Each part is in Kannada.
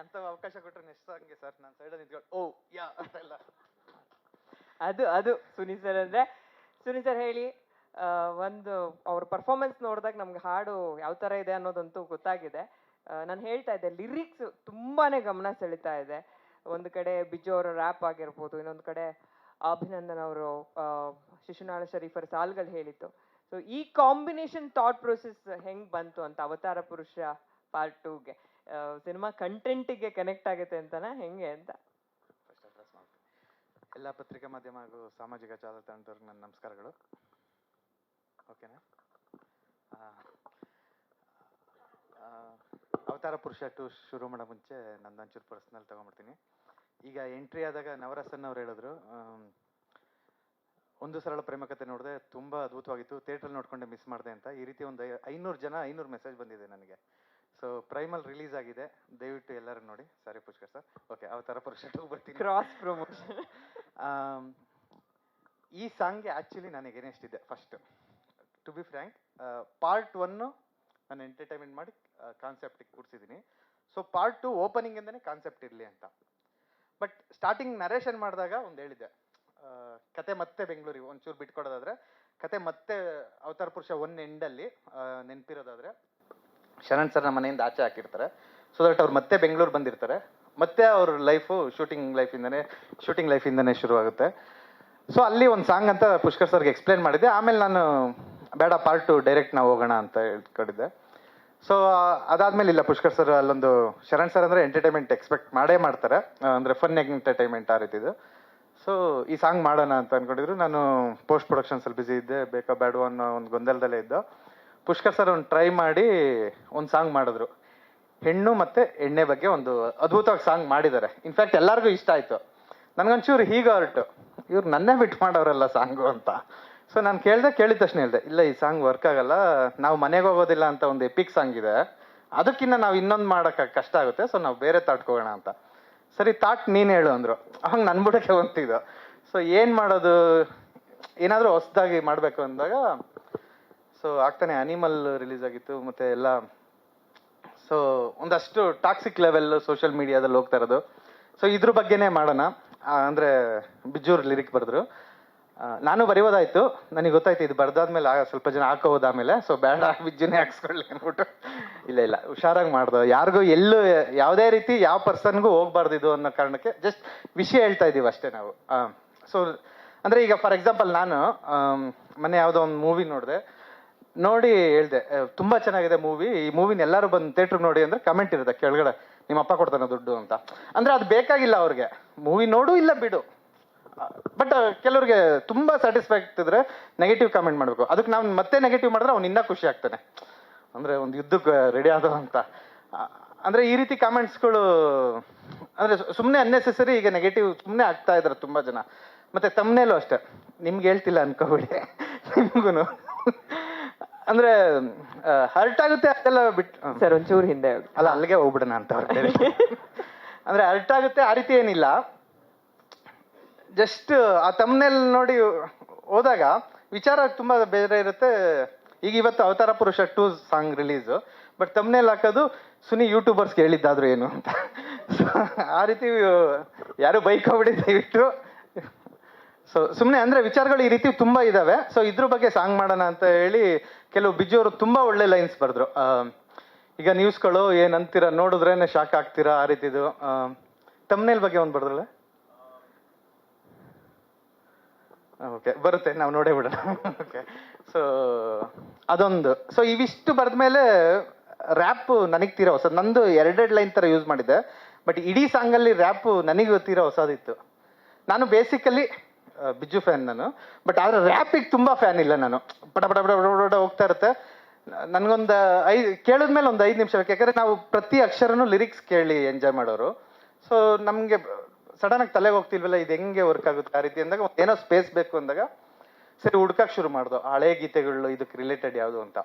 ಅಂತ ಅವಕಾಶ ಕೊಟ್ಟರೆ ನೆಕ್ಸ್ಟ್ ಸಾಂಗ್ಗೆ ಸರ್ ನಾನು ಸೈಡಲ್ಲಿ ನಿಂತ್ಕೊಂಡು ಓ ಯಾ ಅಂತೆಲ್ಲ. ಅದು ಸುನಿ ಸರ್ ಅಂದ್ರೆ. ಸುನಿ ಸರ್ ಹೇಳಿ, ಒಂದು ಅವ್ರ ಪರ್ಫಾರ್ಮೆನ್ಸ್ ನೋಡಿದಾಗ ನಮ್ಗೆ ಹಾಡು ಯಾವ ಥರ ಇದೆ ಅನ್ನೋದಂತೂ ಗೊತ್ತಾಗಿದೆ. ನಾನು ಹೇಳ್ತಾ ಇದ್ದೆ, ಲಿರಿಕ್ಸ್ ತುಂಬಾನೇ ಗಮನ ಸೆಳೀತಾ ಇದೆ. ಒಂದು ಕಡೆ ಬಿಜು ಅವರ ರ್ಯಾಪ್ ಆಗಿರ್ಬೋದು, ಇನ್ನೊಂದು ಕಡೆ ಅಭಿನಂದನ್ ಅವರು ಶಿಶುನಾಳ ಶರೀಫರ ಸಾಲ್ಗಳು ಹೇಳಿತ್ತು. ಸೊ ಈ ಕಾಂಬಿನೇಷನ್ ಥಾಟ್ ಪ್ರೊಸೆಸ್ ಹೆಂಗ್ ಬಂತು ಅಂತ ಅವತಾರ ಪುರುಷ ಪಾರ್ಟ್ 2ಗೆ ಸಿನಿಮಾ ಕಂಟೆಂಟಿಗೆ ಕನೆಕ್ಟ್ ಆಗುತ್ತೆ ಅಂತನಾ ಹೆಂಗೆ ಅಂತ? ಎಲ್ಲ ಪತ್ರಿಕಾ ಮಾಧ್ಯಮ ಹಾಗೂ ಸಾಮಾಜಿಕ ಜಾಲತಾಣದವ್ರಿಗೆ ನನ್ನ ನಮಸ್ಕಾರಗಳು. ಓಕೆನಾ? ಅವತಾರ ಪುರುಷ 2 ಶುರು ಮಾಡೋ ಮುಂಚೆ ನಂದೊಂಚೂರು ಪರ್ಸ್ನಲ್ ತಗೊಂಡ್ಬಿಡ್ತೀನಿ. ಈಗ ಎಂಟ್ರಿ ಆದಾಗ ನವರಸನ್ ಅವ್ರು ಹೇಳಿದ್ರು, ಒಂದು ಸರಳ ಪ್ರೇಮ ಕಥೆ ನೋಡಿದೆ, ತುಂಬ ಅದ್ಭುತವಾಗಿತ್ತು, ಥಿಯೇಟ್ರಲ್ಲಿ ನೋಡ್ಕೊಂಡೆ ಮಿಸ್ ಮಾಡಿದೆ ಅಂತ. ಈ ರೀತಿ ಒಂದು 500 ಮೆಸೇಜ್ ಬಂದಿದೆ ನನಗೆ. ಸೊ ಪ್ರೈಮಲ್ ರಿಲೀಸ್ ಆಗಿದೆ, ದಯವಿಟ್ಟು ಎಲ್ಲರೂ ನೋಡಿ. ಸಾರಿ ಪುಷ್ಕರ್ ಸರ್. ಓಕೆ, ಅವತಾರ ಪುರುಷ 2 ಬರ್ತೀನಿ. Cross promotion. ಈ ಸಾಂಗ್ಗೆ ಆ್ಯಕ್ಚುಲಿ ನನಗೆ ಏನಿಷ್ಟಿದೆ, first to be frank, part 1 ನಾನು ಎಂಟರ್ಟೈನ್ಮೆಂಟ್ ಮಾಡಿ ಕಾನ್ಸೆಪ್ಟಿಗೆ ಕೂರಿಸಿದ್ದೀನಿ. ಸೊ ಪಾರ್ಟ್ 2 ಓಪನಿಂಗಿಂದನೇ ಕಾನ್ಸೆಪ್ಟ್ ಇರಲಿ ಅಂತ. ಬಟ್ ಸ್ಟಾರ್ಟಿಂಗ್ ನರೇಷನ್ ಮಾಡಿದಾಗ ಒಂದು ಹೇಳಿದ್ದೆ, ಕತೆ ಮತ್ತೆ ಬೆಂಗಳೂರಿಗೆ ಒಂಚೂರು ಬಿಟ್ಕೊಡೋದಾದ್ರೆ, ಕತೆ ಮತ್ತೆ ಅವತಾರ ಪುರುಷ 1 ಎಂಡಲ್ಲಿ ನೆನಪಿರೋದಾದ್ರೆ, ಶರಣ್ ಸರ್ ನಮ್ಮ ಮನೆಯಿಂದ ಆಚೆ ಹಾಕಿರ್ತಾರೆ. ಸೊ ದಟ್ ಅವ್ರು ಮತ್ತೆ ಬೆಂಗಳೂರು ಬಂದಿರ್ತಾರೆ, ಮತ್ತೆ ಅವ್ರ ಲೈಫು ಶೂಟಿಂಗ್ ಲೈಫಿಂದನೇ ಶುರು ಆಗುತ್ತೆ. ಸೊ ಅಲ್ಲಿ ಒಂದು ಸಾಂಗ್ ಅಂತ ಪುಷ್ಕರ್ ಸರ್ಗೆ ಎಕ್ಸ್ಪ್ಲೇನ್ ಮಾಡಿದ್ದೆ. ಆಮೇಲೆ ನಾನು ಬೇಡ ಪಾರ್ಟ್ 2 ಡೈರೆಕ್ಟ್ ನಾವು ಹೋಗೋಣ ಅಂತ ಹೇಳ್ಕೊಂಡಿದ್ದೆ. ಸೊ ಅದಾದ್ಮೇಲೆ ಇಲ್ಲ, ಪುಷ್ಕರ್ ಸರ್ ಅಲ್ಲೊಂದು, ಶರಣ್ ಸರ್ ಅಂದರೆ ಎಂಟರ್ಟೈನ್ಮೆಂಟ್ ಎಕ್ಸ್ಪೆಕ್ಟ್ ಮಾಡೇ ಮಾಡ್ತಾರೆ, ಅಂದರೆ ಫನ್ ಎಂಟರ್ಟೈನ್ಮೆಂಟ್ ಆ ರೀತಿದು. ಸೊ ಈ ಸಾಂಗ್ ಮಾಡೋಣ ಅಂತ ಅಂದ್ಕೊಂಡಿದ್ರು. ನಾನು ಪೋಸ್ಟ್ ಪ್ರೊಡಕ್ಷನ್ಸಲ್ಲಿ ಬ್ಯುಸಿ ಇದ್ದೆ, ಬೇಕಾ ಬೇಡ ಅನ್ನೋ ಒಂದು ಗೊಂದಲದಲ್ಲೇ ಇದ್ದು. ಪುಷ್ಕರ್ ಸರ್ ಒಂದು ಟ್ರೈ ಮಾಡಿ ಒಂದು ಸಾಂಗ್ ಮಾಡಿದ್ರು, ಹೆಣ್ಣು ಮತ್ತು ಎಣ್ಣೆ ಬಗ್ಗೆ ಒಂದು ಅದ್ಭುತವಾಗಿ ಸಾಂಗ್ ಮಾಡಿದ್ದಾರೆ. ಇನ್ಫ್ಯಾಕ್ಟ್ ಎಲ್ಲರಿಗೂ ಇಷ್ಟ ಆಯಿತು. ನನಗೊಂಚೂರು ಹೀಗೆ ಹೊರಟು, ಇವ್ರು ನನ್ನೇ ಬಿಟ್ಟು ಮಾಡೋರಲ್ಲ ಸಾಂಗು ಅಂತ. ಸೊ ನಾನು ಕೇಳಿದ ತಕ್ಷಣ ಹೇಳಿದೆ, ಇಲ್ಲ ಈ ಸಾಂಗ್ ವರ್ಕ್ ಆಗಲ್ಲ, ನಾವು ಮನೆಗೆ ಹೋಗೋದಿಲ್ಲ ಅಂತ ಒಂದು ಎಪಿಕ್ ಸಾಂಗ್ ಇದೆ, ಅದಕ್ಕಿಂತ ನಾವು ಇನ್ನೊಂದು ಮಾಡೋಕ್ಕೆ ಕಷ್ಟ ಆಗುತ್ತೆ, ಸೊ ನಾವು ಬೇರೆ ತಾಟ್ಕೋಗೋಣ ಅಂತ. ಸರಿ ತಾಟ್ ನೀನು ಹೇಳು ಅಂದರು. ಹಂಗೆ ನನ್ನ ಬಿಡೋಕ್ಕೆ ಹೊಂತಿದ್ದು. ಸೊ ಏನು ಮಾಡೋದು, ಏನಾದರೂ ಹೊಸದಾಗಿ ಮಾಡಬೇಕು ಅಂದಾಗ, ಸೊ ಆಗ್ತಾನೆ ಅನಿಮಲ್ ರಿಲೀಸ್ ಆಗಿತ್ತು, ಮತ್ತು ಎಲ್ಲ ಸೊ ಒಂದಷ್ಟು ಟಾಕ್ಸಿಕ್ ಲೆವೆಲ್ ಸೋಷಿಯಲ್ ಮೀಡಿಯಾದಲ್ಲಿ ಹೋಗ್ತಾ ಇರೋದು. ಸೊ ಇದ್ರ ಬಗ್ಗೆನೇ ಮಾಡೋಣ ಅಂದರೆ ಬಿಜೂರ್ ಲಿರಿಕ್ ಬರೆದ್ರು, ನಾನು ಬರೆಯೋದಾಯ್ತು. ನನಗೆ ಗೊತ್ತಾಯ್ತು ಇದು ಬರ್ದಾದ್ಮೇಲೆ ಸ್ವಲ್ಪ ಜನ ಹಾಕೋದು ಆಮೇಲೆ, ಸೊ ಬೇಡ ಬಿಜ್ಜುನೇ ಹಾಕ್ಸ್ಕೊಳ್ಳಿ ಅಂದ್ಬಿಟ್ಟು, ಇಲ್ಲ ಹುಷಾರಾಗಿ ಮಾಡ್ದು, ಯಾರಿಗೂ ಎಲ್ಲೂ ಯಾವುದೇ ರೀತಿ ಯಾವ ಪರ್ಸನ್ಗೂ ಹೋಗ್ಬಾರ್ದು ಇದು ಅನ್ನೋ ಕಾರಣಕ್ಕೆ ಜಸ್ಟ್ ವಿಷಯ ಹೇಳ್ತಾ ಇದ್ದೀವಿ ಅಷ್ಟೇ ನಾವು. ಸೊ ಅಂದರೆ ಈಗ ಫಾರ್ ಎಕ್ಸಾಂಪಲ್ ನಾನು ಮೊನ್ನೆ ಯಾವುದೋ ಒಂದು ಮೂವಿ ನೋಡಿ ಹೇಳ್ದೆ, ತುಂಬ ಚೆನ್ನಾಗಿದೆ ಮೂವಿ, ಈ ಮೂವಿನ ಎಲ್ಲರೂ ಬಂದು ಥಿಯೇಟ್ರಿಗೆ ನೋಡಿ ಅಂದರೆ ಕಮೆಂಟ್ ಇರುತ್ತೆ ಕೆಳಗಡೆ, ನಿಮ್ಮ ಅಪ್ಪ ಕೊಡ್ತಾನೆ ದುಡ್ಡು ಅಂತ. ಅಂದರೆ ಅದು ಬೇಕಾಗಿಲ್ಲ ಅವ್ರಿಗೆ, ಮೂವಿ ನೋಡು ಇಲ್ಲ ಬಿಡು. ಬಟ್ ಕೆಲವ್ರಿಗೆ ತುಂಬ ಸ್ಯಾಟಿಸ್ಫ್ಯಾಕ್ಟ್ ಇದ್ರೆ ನೆಗೆಟಿವ್ ಕಮೆಂಟ್ ಮಾಡಬೇಕು. ಅದಕ್ಕೆ ನಾವು ಮತ್ತೆ ನೆಗೆಟಿವ್ ಮಾಡಿದ್ರೆ ಅವ್ನು ಇನ್ನೂ ಖುಷಿ ಆಗ್ತಾನೆ, ಅಂದರೆ ಒಂದು ಯುದ್ಧಕ್ಕೆ ರೆಡಿ ಆದೋ ಅಂತ. ಅಂದರೆ ಈ ರೀತಿ ಕಾಮೆಂಟ್ಸ್ಗಳು ಅಂದರೆ ಸುಮ್ಮನೆ ಅನ್ನೆಸೆಸರಿ ಈಗ ನೆಗೆಟಿವ್ ಸುಮ್ಮನೆ ಆಗ್ತಾ ಇದ್ದಾರೆ ತುಂಬ ಜನ. ಮತ್ತು ತಮ್ಮನೇಲೂ ಅಷ್ಟೇ, ನಿಮ್ಗೆ ಹೇಳ್ತಿಲ್ಲ ಅನ್ಕೋಬಿಡಿ, ನಿಮ್ಗೂ ಅಂದರೆ ಹರ್ಟ್ ಆಗುತ್ತೆ ಅದೆಲ್ಲ ಬಿಟ್ಟು. ಸರ್ ಒಂಚೂರು ಹಿಂದೆ ಅಲ್ಲ ಅಲ್ಲಿಗೆ ಹೋಗ್ಬಿಡೋಣ ಅಂತ ಅಂದರೆ ಹರ್ಟ್ ಆಗುತ್ತೆ ಆ ರೀತಿ ಏನಿಲ್ಲ. ಜಸ್ಟ್ ಆ ತಮ್ಮನೇಲ್ ನೋಡಿ ಹೋದಾಗ ವಿಚಾರ ತುಂಬ ಬೇರೆ ಇರುತ್ತೆ. ಈಗ ಇವತ್ತು ಅವತಾರ ಪುರುಷ 2 ಸಾಂಗ್ ರಿಲೀಸು, ಬಟ್ ತಮ್ಮನೇಲ್ ಹಾಕೋದು ಸುನಿ ಯೂಟ್ಯೂಬರ್ಸ್ಗೆ ಹೇಳಿದ್ದಾದ್ರು ಏನು ಅಂತ. ಆ ರೀತಿ ಯಾರು ಬೈಕ್ ಹೋಗ್ಬಿಡಿ ದಯವಿಟ್ಟು. ಸೊ ಸುಮ್ಮನೆ ಅಂದರೆ ವಿಚಾರಗಳು ಈ ರೀತಿ ತುಂಬ ಇದ್ದಾವೆ. ಸೊ ಇದ್ರ ಬಗ್ಗೆ ಸಾಂಗ್ ಮಾಡೋಣ ಅಂತ ಹೇಳಿ ಕೆಲವು ಬಿಜೋರು ತುಂಬ ಒಳ್ಳೆ ಲೈನ್ಸ್ ಬರೆದ್ರು. ಈಗ ನ್ಯೂಸ್ಗಳು ಏನಂತೀರ ನೋಡಿದ್ರೇನೆ ಶಾಕ್ ಆಗ್ತೀರಾ ಆ ರೀತಿದು. ತಮ್ಮನೇಲ್ ಬಗ್ಗೆ ಒಂದು ಬರೆದ್ರಲ್ಲ, ಓಕೆ ಬರುತ್ತೆ, ನಾವು ನೋಡೇ ಬಿಡೋಣ. ಓಕೆ, ಸೊ ಅದೊಂದು. ಸೊ ಇವಿಷ್ಟು ಬರೆದ್ಮೇಲೆ ರ್ಯಾಪು ನನಗೆ ತೀರಾ ಹೊಸದು. ನಂದು 2 ಲೈನ್ ಥರ ಯೂಸ್ ಮಾಡಿದ್ದೆ, ಬಟ್ ಇಡೀ ಸಾಂಗಲ್ಲಿ ರ್ಯಾಪು ನನಗೆ ತೀರಾ ಹೊಸದಿತ್ತು. ನಾನು ಬೇಸಿಕಲಿ ಬಿಜ್ಜು ಫ್ಯಾನ್ ನಾನು, ಬಟ್ ಆದರೆ ರ್ಯಾಪಿಗೆ ತುಂಬ ಫ್ಯಾನ್ ಇಲ್ಲ ನಾನು. ಪಟ ಪಟ ಪಟ ಪಟ ಹೋಗ್ತಾ ಇರುತ್ತೆ. ನನಗೊಂದು ಕೇಳಿದ್ಮೇಲೆ ಒಂದು 5 ನಿಮಿಷ ಬೇಕು, ಯಾಕಂದರೆ ನಾವು ಪ್ರತಿ ಅಕ್ಷರನೂ ಲಿರಿಕ್ಸ್ ಕೇಳಿ ಎಂಜಾಯ್ ಮಾಡೋರು. ಸೊ ನಮಗೆ ಸಡನ್ನಾಗಿ ತಲೆಗೆ ಹೋಗ್ತಿಲ್ವಲ್ಲ, ಇದು ಹೆಂಗೆ ವರ್ಕ್ ಆಗುತ್ತೆ ಆ ರೀತಿ ಅಂದಾಗ ಏನೋ ಸ್ಪೇಸ್ ಬೇಕು ಅಂದಾಗ ಸರಿ ಹುಡ್ಕಕ್ಕೆ ಶುರು ಮಾಡ್ದು, ಹಳೆ ಗೀತೆಗಳು ಇದಕ್ಕೆ ರಿಲೇಟೆಡ್ ಯಾವುದು ಅಂತ.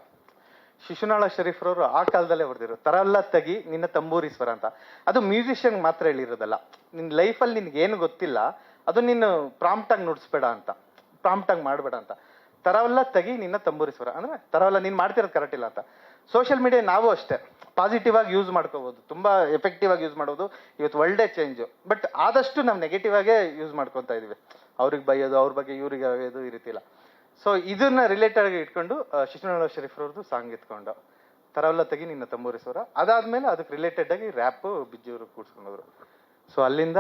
ಶಿಶುನಾಳ ಶರೀಫ್ರವರು ಆ ಕಾಲದಲ್ಲೇ ಬರೆದಿರು, ತರಲ್ಲ ತಗಿ ನಿನ್ನ ತಂಬೂರಿ ಸ್ವರ ಅಂತ. ಅದು ಮ್ಯೂಸಿಷಿಯನ್ ಮಾತ್ರ ಹೇಳಿರೋದಲ್ಲ, ನಿನ್ನ ಲೈಫಲ್ಲಿ ನಿನ್ಗೆ ಏನು ಗೊತ್ತಿಲ್ಲ ಅದು ನೀನು ಪ್ರಾಂಪ್ಟಾಗಿ ನುಡಿಸ್ಬೇಡ ಅಂತ, ಪ್ರಾಂಪ್ಟಾಗಿ ಮಾಡಬೇಡ ಅಂತ. ತರವಲ್ಲ ತಗಿ ನಿನ್ನ ತಂಬೂರಿ ಸ್ವರ ಅಂದರೆ ತರವಲ್ಲ ನೀನು ಮಾಡ್ತಿರೋದು ಕರೆಕ್ಟ್ ಇಲ್ಲ ಅಂತ. ಸೋಷಿಯಲ್ ಮೀಡಿಯಾ ನಾವು ಅಷ್ಟೇ, ಪಾಸಿಟಿವ್ ಆಗಿ ಯೂಸ್ ಮಾಡ್ಕೋಬೋದು, ತುಂಬ ಎಫೆಕ್ಟಿವ್ ಆಗಿ ಯೂಸ್ ಮಾಡ್ಬೋದು. ಇವತ್ತು ಒಳ್ಳೆ ಚೇಂಜು, ಬಟ್ ಆದಷ್ಟು ನಾವು ನೆಗೆಟಿವ್ ಆಗೇ ಯೂಸ್ ಮಾಡ್ಕೊತಾ ಇದೀವಿ. ಅವ್ರಿಗೆ ಬೈಯೋದು, ಅವ್ರ ಬಗ್ಗೆ ಇವ್ರಿಗೆ ಬೈಯೋದು ಈ ರೀತಿ ಇಲ್ಲ. ಸೊ ಇದನ್ನ ರಿಲೇಟೆಡ್ ಆಗಿ ಇಟ್ಕೊಂಡು ಶಿಶುನಾಳ ಶರೀಫ್ ಅವ್ರದ್ದು ಸಾಂಗ್ ಎತ್ಕೊಂಡು ತರವಲ್ಲ ತೆಗಿ ನಿನ್ನ ತಂಬೂರಿ ಸ್ವರ, ಅದಾದ್ಮೇಲೆ ಅದಕ್ಕೆ ರಿಲೇಟೆಡ್ ಆಗಿ ರ್ಯಾಪು ಬಿಜ್ಜೂರು ಕೂಡ್ಸ್ಕೊಂಡೋದ್ರು. ಸೊ ಅಲ್ಲಿಂದ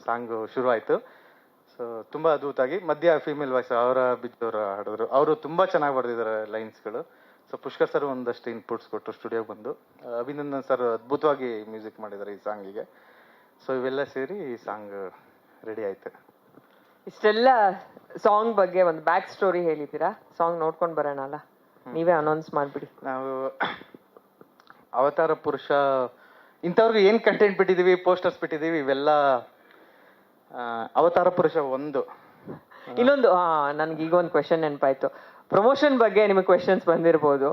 ಸಾಂಗು ಶುರು ಆಯಿತು. ಸೊ ತುಂಬ ಅದ್ಭುತವಾಗಿ ಮಧ್ಯ ಫೀಮೇಲ್ ವಾಯ್ಸ್ ಅವರ ಬಿಜ್ಜೂರು ಹಾಡಿದ್ರು. ಅವರು ತುಂಬ ಚೆನ್ನಾಗಿ ಬರೆದಿದ್ದಾರೆ ಲೈನ್ಸ್ಗಳು. ಸೊ ಪುಷ್ಕರ್ ಸರ್ ಒಂದಷ್ಟು ಇನ್ಪುಟ್ಸ್ ಕೊಟ್ಟು ಸ್ಟುಡಿಯೋಗೆ ಬಂದು, ಅಭಿನಂದನ್ ಸರ್ ಅದ್ಭುತವಾಗಿ ಮ್ಯೂಸಿಕ್ ಮಾಡಿದ್ದಾರೆ ಈ ಸಾಂಗಿಗೆ. ಸೊ ಇವೆಲ್ಲ ಸೇರಿ ಈ ಸಾಂಗ್ ರೆಡಿ ಆಯ್ತು. ಇಷ್ಟೆಲ್ಲ ಸಾಂಗ್ ಬಗ್ಗೆ ಒಂದು ಬ್ಯಾಕ್ ಸ್ಟೋರಿ ಹೇಳಿದ್ದೀರಾ, ಸಾಂಗ್ ನೋಡ್ಕೊಂಡು ಬರೋಣ ಅಲ್ಲ, ನೀವೇ ಅನೌನ್ಸ್ ಮಾಡ್ಬಿಡಿ. ನಾವು ಅವತಾರ ಪುರುಷ ಇಂಥವ್ರಿಗೆ ಏನು ಕಂಟೆಂಟ್ ಬಿಟ್ಟಿದ್ದೀವಿ, ಪೋಸ್ಟರ್ಸ್ ಬಿಟ್ಟಿದ್ದೀವಿ, ಇವೆಲ್ಲ ಅವತಾರ ಪುರುಷ ಒಂದು. ಇನ್ನೊಂದು ನನ್ಗೆ ಈಗ ಒಂದು ಕ್ವೆಶನ್ ನೆನಪಾಯ್ತು. ಪ್ರಮೋಷನ್ ಬಗ್ಗೆ ನಿಮಗೆ ಕ್ವೆಶನ್ಸ್ ಬಂದಿರ್ಬೋದು.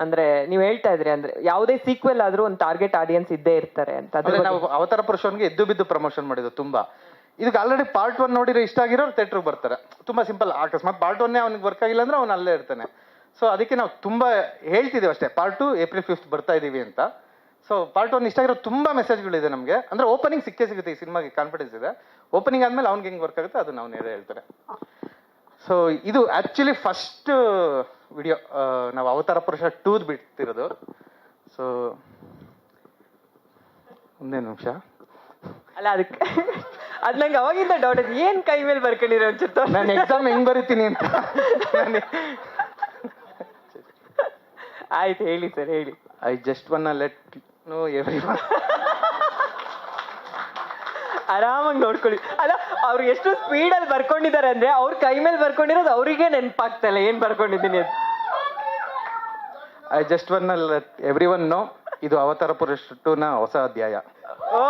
ಅಂದ್ರೆ ನೀವು ಹೇಳ್ತಾ ಇದ್ರಿ, ಅಂದ್ರೆ ಯಾವುದೇ ಸೀಕ್ವೆಲ್ ಆದ್ರೂ ಒಂದು ಟಾರ್ಗೆಟ್ ಆಡಿಯನ್ಸ್ ಇದ್ದೇ ಇರ್ತಾರೆ ಅಂತ. ಅದೇ ನಾವು ಅವತಾರ ಪುರುಷನ್ಗೆ ಎದ್ದು ಬಿದ್ದು ಪ್ರಮೋಷನ್ ಮಾಡಿದ್ದು ತುಂಬಾ. ಇದಕ್ಕೆ ಆಲ್ರೆಡಿ ಪಾರ್ಟ್ 1 ನೋಡಿರೋ ಇಷ್ಟ ಆಗಿರೋರು ಥಿಯೇಟ್ರಿಗೆ ಬರ್ತಾರೆ. ತುಂಬಾ ಸಿಂಪಲ್. ಅಕಸ್ಮಾತ್ ಪಾರ್ಟ್ 1 ಅವ್ನಿಗೆ ವರ್ಕ್ ಆಗಿಲ್ಲ ಅಂದ್ರೆ ಅವ್ನು ಅಲ್ಲೇ ಇರ್ತಾನೆ. ಸೊ ಅದಕ್ಕೆ ನಾವು ತುಂಬಾ ಹೇಳ್ತಿದ್ದೀವಿ ಅಷ್ಟೇ, ಪಾರ್ಟ್ 2 ಏಪ್ರಿಲ್ 5 ಬರ್ತಾ ಇದೀವಿ ಅಂತ. ಸೊ ಪಾರ್ಟ್ 1 ಇಷ್ಟ ಆಗಿರೋ ತುಂಬಾ ಮೆಸೇಜ್ಗಳಿದೆ ನಮಗೆ. ಅಂದ್ರೆ ಓಪನಿಂಗ್ ಸಿಗುತ್ತೆ ಈ ಸಿನಿಮಾಗೆ, ಕಾನ್ಫಿಡೆನ್ಸ್ ಇದೆ. ಓಪನಿಂಗ್ ಆದ್ಮೇಲೆ ಅವ್ನಿಗೆ ಹೆಂಗ್ ವರ್ಕ್ ಆಗುತ್ತೆ ಅದು ನಾವು ಹೇಳ್ತಾರೆ. ಸೊ ಇದು ಆಕ್ಚುಲಿ ಫಸ್ಟ್ ವಿಡಿಯೋ ನಾವು ಅವತಾರ ಪುರುಷ 2 ಬಿಡ್ತಿರೋದು. ಸೊ ಒಂದೇ ನಿಮಿಷ. ಅಲ್ಲ ಅದಕ್ಕೆ ಅದ್ ನಂಗೆ ಅವಾಗಿಂದ ಡೌಟ್ ಇದೆ, ಏನ್ ಕೈ ಮೇಲೆ ಬರ್ಕೊಂಡಿರೋ ಅನ್ಸುತ್ತ. ನಾನು ಎಕ್ಸಾಮ್ ಹೆಂಗ್ ಬರೀತೀನಿ ಅಂತ. ಆಯ್ತು ಹೇಳಿ ಸರ್, ಹೇಳಿ. ಐ ಜಸ್ಟ್ ವನ್ನ ಲೆಟ್ ನೋ ಎವ್ರಿವನ್. ಆರಾಮಾಗಿ ನೋಡ್ಕೊಳ್ಳಿ. ಅಲ್ಲ ಅವ್ರು ಎಷ್ಟು ಸ್ಪೀಡ್ ಅಲ್ಲಿ ಬರ್ಕೊಂಡಿದ್ದಾರೆ ಅಂದ್ರೆ ಅವ್ರ ಕೈ ಮೇಲೆ ಬರ್ಕೊಂಡಿರೋದು ಅವರಿಗೆ ನೆನಪಾಗ್ತಲ್ಲ ಏನ್ ಬರ್ಕೊಂಡಿದ್ದೀನಿ ಅಂತ. ಐ ಜಸ್ಟ್ ವನ್ನ ಲೆಟ್ ಎವ್ರಿವನ್ ನೋ ಇದು ಅವತಾರ ಪುರುಷ 2 ನ ಹೊಸ ಅಧ್ಯಾಯ. ಓ